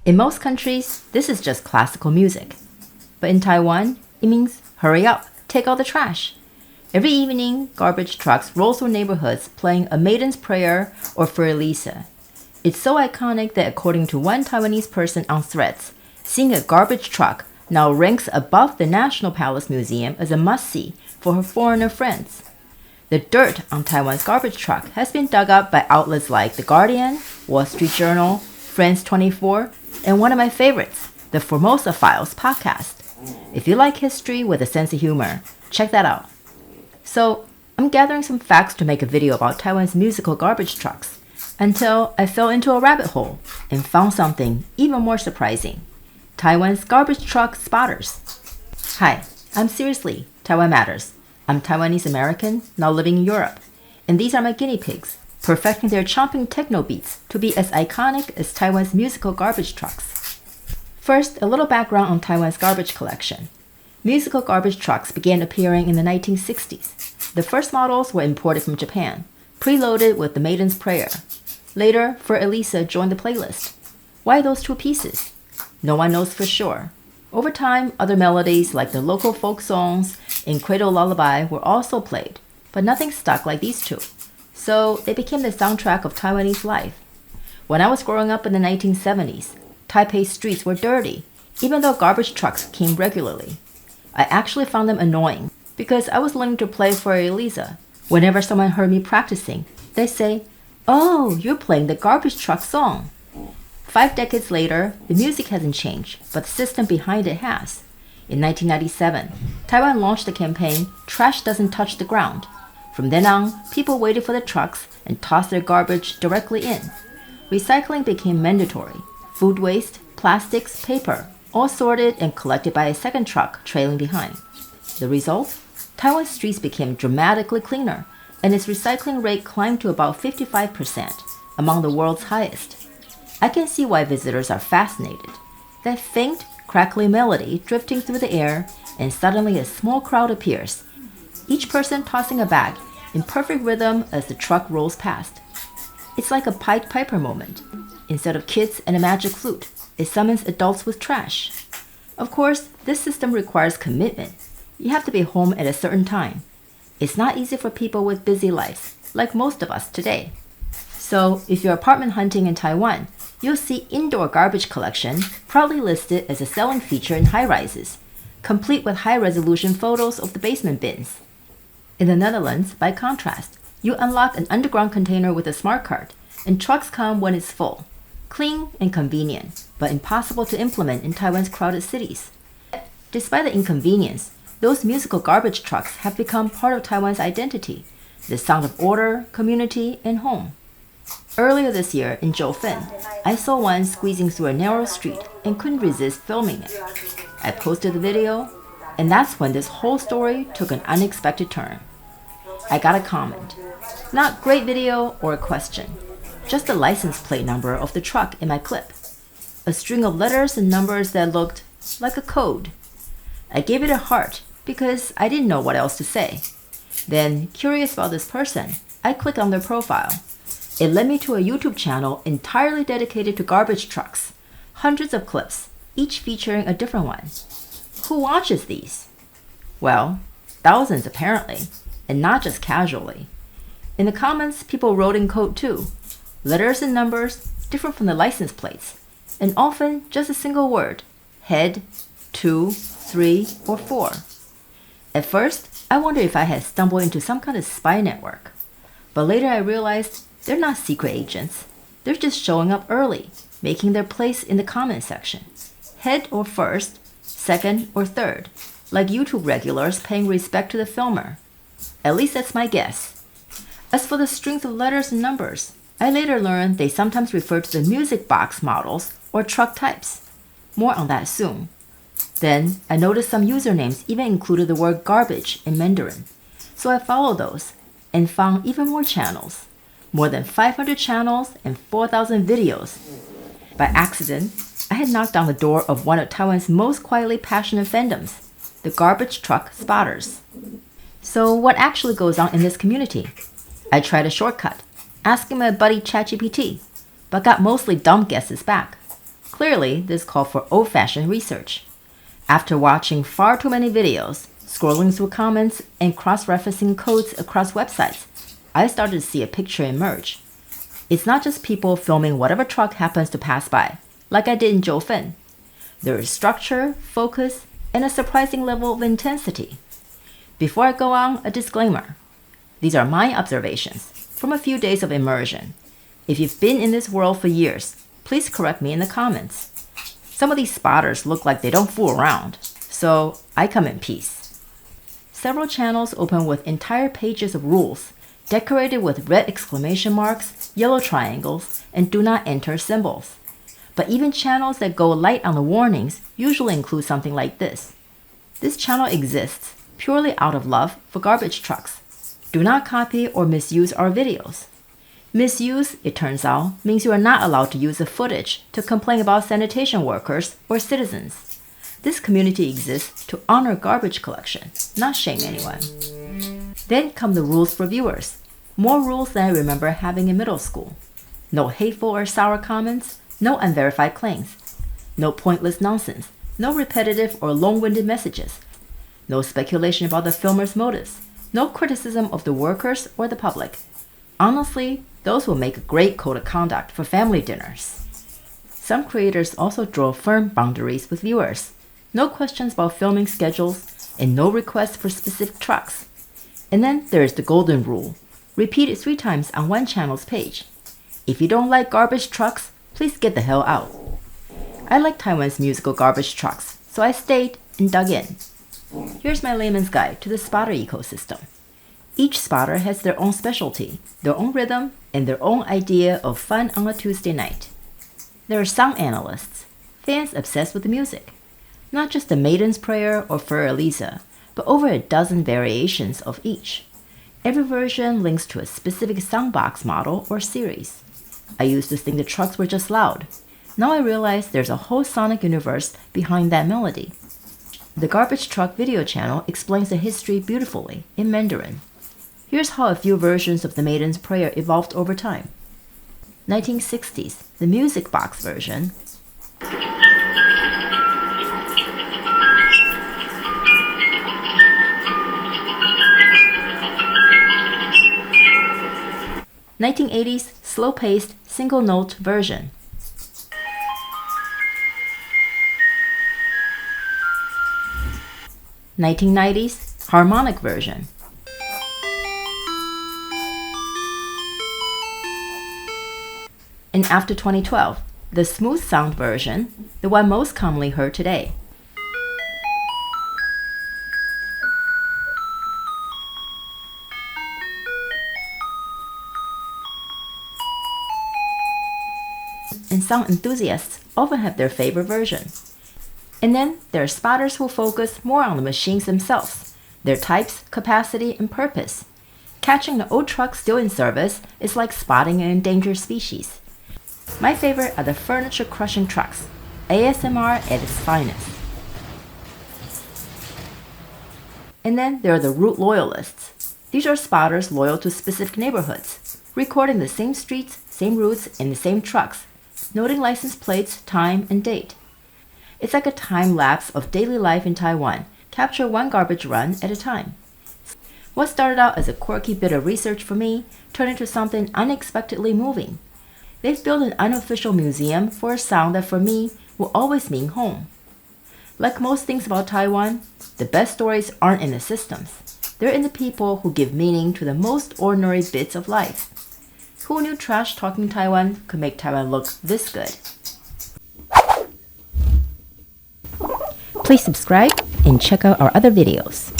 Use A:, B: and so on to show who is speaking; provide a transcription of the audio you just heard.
A: In most countries, this is just classical music. But in Taiwan, it means hurry up, take out the trash. Every evening, garbage trucks roll through neighborhoods playing A Maiden's Prayer or For Elise. It's so iconic that according to one Taiwanese person on Threads, seeing a garbage truck now ranks above the National Palace Museum as a must-see for her foreigner friends. The dirt on Taiwan's garbage truck has been dug up by outlets like The Guardian, Wall Street Journal, France 24, and one of my favorites, the Formosa Files podcast. If you like history with a sense of humor, check that out. So, I'm gathering some facts to make a video about Taiwan's musical garbage trucks until I fell into a rabbit hole and found something even more surprising. Taiwan's garbage truck spotters. Hi, I'm Seriously, Taiwan Matters. I'm Taiwanese American, now living in Europe, and these are my guinea pigs, perfecting their chomping techno beats to be as iconic as Taiwan's musical garbage trucks. First, a little background on Taiwan's garbage collection. Musical garbage trucks began appearing in the 1960s. The first models were imported from Japan, preloaded with The Maiden's Prayer. Later, For Elise joined the playlist. Why those two pieces? No one knows for sure. Over time, other melodies like the local folk songs and Cradle Lullaby were also played, but nothing stuck like these two. So they became the soundtrack of Taiwanese life. When I was growing up in the 1970s, Taipei's streets were dirty, even though garbage trucks came regularly. I actually found them annoying because I was learning to play For Elise. Whenever someone heard me practicing, they say, "Oh, you're playing the garbage truck song." 5 decades later, the music hasn't changed, but the system behind it has. In 1997, Taiwan launched the campaign, Trash Doesn't Touch the Ground. From then on, people waited for the trucks and tossed their garbage directly in. Recycling became mandatory. Food waste, plastics, paper, all sorted and collected by a second truck trailing behind. The result? Taiwan's streets became dramatically cleaner, and its recycling rate climbed to about 55%, among the world's highest. I can see why visitors are fascinated. That faint, crackly melody drifting through the air, and suddenly a small crowd appears, each person tossing a bag in perfect rhythm as the truck rolls past. It's like a Pied Piper moment. Instead of kids and a magic flute, it summons adults with trash. Of course, this system requires commitment. You have to be home at a certain time. It's not easy for people with busy lives, like most of us today. So, if you're apartment hunting in Taiwan, you'll see indoor garbage collection proudly listed as a selling feature in high-rises, complete with high-resolution photos of the basement bins. In the Netherlands, by contrast, you unlock an underground container with a smart card, and trucks come when it's full. Clean and convenient, but impossible to implement in Taiwan's crowded cities. Despite the inconvenience, those musical garbage trucks have become part of Taiwan's identity, the sound of order, community, and home. Earlier this year in Zhoufen, I saw one squeezing through a narrow street and couldn't resist filming it. I posted the video, and that's when this whole story took an unexpected turn. I got a comment. Not great video or a question, just the license plate number of the truck in my clip. A string of letters and numbers that looked like a code. I gave it a heart because I didn't know what else to say. Then, curious about this person, I clicked on their profile. It led me to a YouTube channel entirely dedicated to garbage trucks. Hundreds of clips, each featuring a different one. Who watches these? Well, thousands apparently, and not just casually. In the comments, people wrote in code too. Letters and numbers, different from the license plates, and often just a single word, head, 2, 3, or 4. At first, I wondered if I had stumbled into some kind of spy network. But later I realized they're not secret agents. They're just showing up early, making their place in the comment section. Head or first, second or third, like YouTube regulars paying respect to the filmer. At least that's my guess. As for the strings of letters and numbers, I later learned they sometimes refer to the music box models or truck types. More on that soon. Then, I noticed some usernames even included the word garbage in Mandarin. So I followed those and found even more channels. More than 500 channels and 4,000 videos. By accident, I had knocked on the door of one of Taiwan's most quietly passionate fandoms, the garbage truck spotters. So what actually goes on in this community? I tried a shortcut, asking my buddy ChatGPT, but got mostly dumb guesses back. Clearly, this called for old-fashioned research. After watching far too many videos, scrolling through comments, and cross-referencing codes across websites, I started to see a picture emerge. It's not just people filming whatever truck happens to pass by, like I did in Zhoufen. There is structure, focus, and a surprising level of intensity. Before I go on, a disclaimer. These are my observations from a few days of immersion. If you've been in this world for years, please correct me in the comments. Some of these spotters look like they don't fool around, so I come in peace. Several channels open with entire pages of rules, decorated with red exclamation marks, yellow triangles, and do not enter symbols. But even channels that go light on the warnings usually include something like this. This channel exists purely out of love for garbage trucks. Do not copy or misuse our videos. Misuse, it turns out, means you are not allowed to use the footage to complain about sanitation workers or citizens. This community exists to honor garbage collection, not shame anyone. Then come the rules for viewers. More rules than I remember having in middle school. No hateful or sour comments, no unverified claims. No pointless nonsense, no repetitive or long-winded messages. No speculation about the filmer's motives. No criticism of the workers or the public. Honestly, those will make a great code of conduct for family dinners. Some creators also draw firm boundaries with viewers. No questions about filming schedules, and no requests for specific trucks. And then there is the golden rule. Repeat it 3 times on one channel's page. If you don't like garbage trucks, please get the hell out. I like Taiwan's musical garbage trucks, so I stayed and dug in. Here's my layman's guide to the spotter ecosystem. Each spotter has their own specialty, their own rhythm, and their own idea of fun on a Tuesday night. There are song analysts, fans obsessed with the music. Not just the Maiden's Prayer or for Elise, but over a dozen variations of each. Every version links to a specific songbox model or series. I used to think the trucks were just loud. Now I realize there's a whole sonic universe behind that melody. The Garbage Truck video channel explains the history beautifully in Mandarin. Here's how a few versions of the Maiden's Prayer evolved over time. 1960s, the music box version. 1980s, slow-paced, single-note version. 1990s, harmonic version. And after 2012, the smooth sound version, the one most commonly heard today. And sound enthusiasts often have their favorite version. And then there are spotters who focus more on the machines themselves, their types, capacity, and purpose. Catching the old truck still in service is like spotting an endangered species. My favorite are the furniture-crushing trucks, ASMR at its finest. And then there are the route loyalists. These are spotters loyal to specific neighborhoods, recording the same streets, same routes, and the same trucks, noting license plates, time, and date. It's like a time lapse of daily life in Taiwan, capture one garbage run at a time. What started out as a quirky bit of research for me turned into something unexpectedly moving. They've built an unofficial museum for a sound that for me will always mean home. Like most things about Taiwan, the best stories aren't in the systems. They're in the people who give meaning to the most ordinary bits of life. Who knew trash talking Taiwan could make Taiwan look this good? Please subscribe and check out our other videos.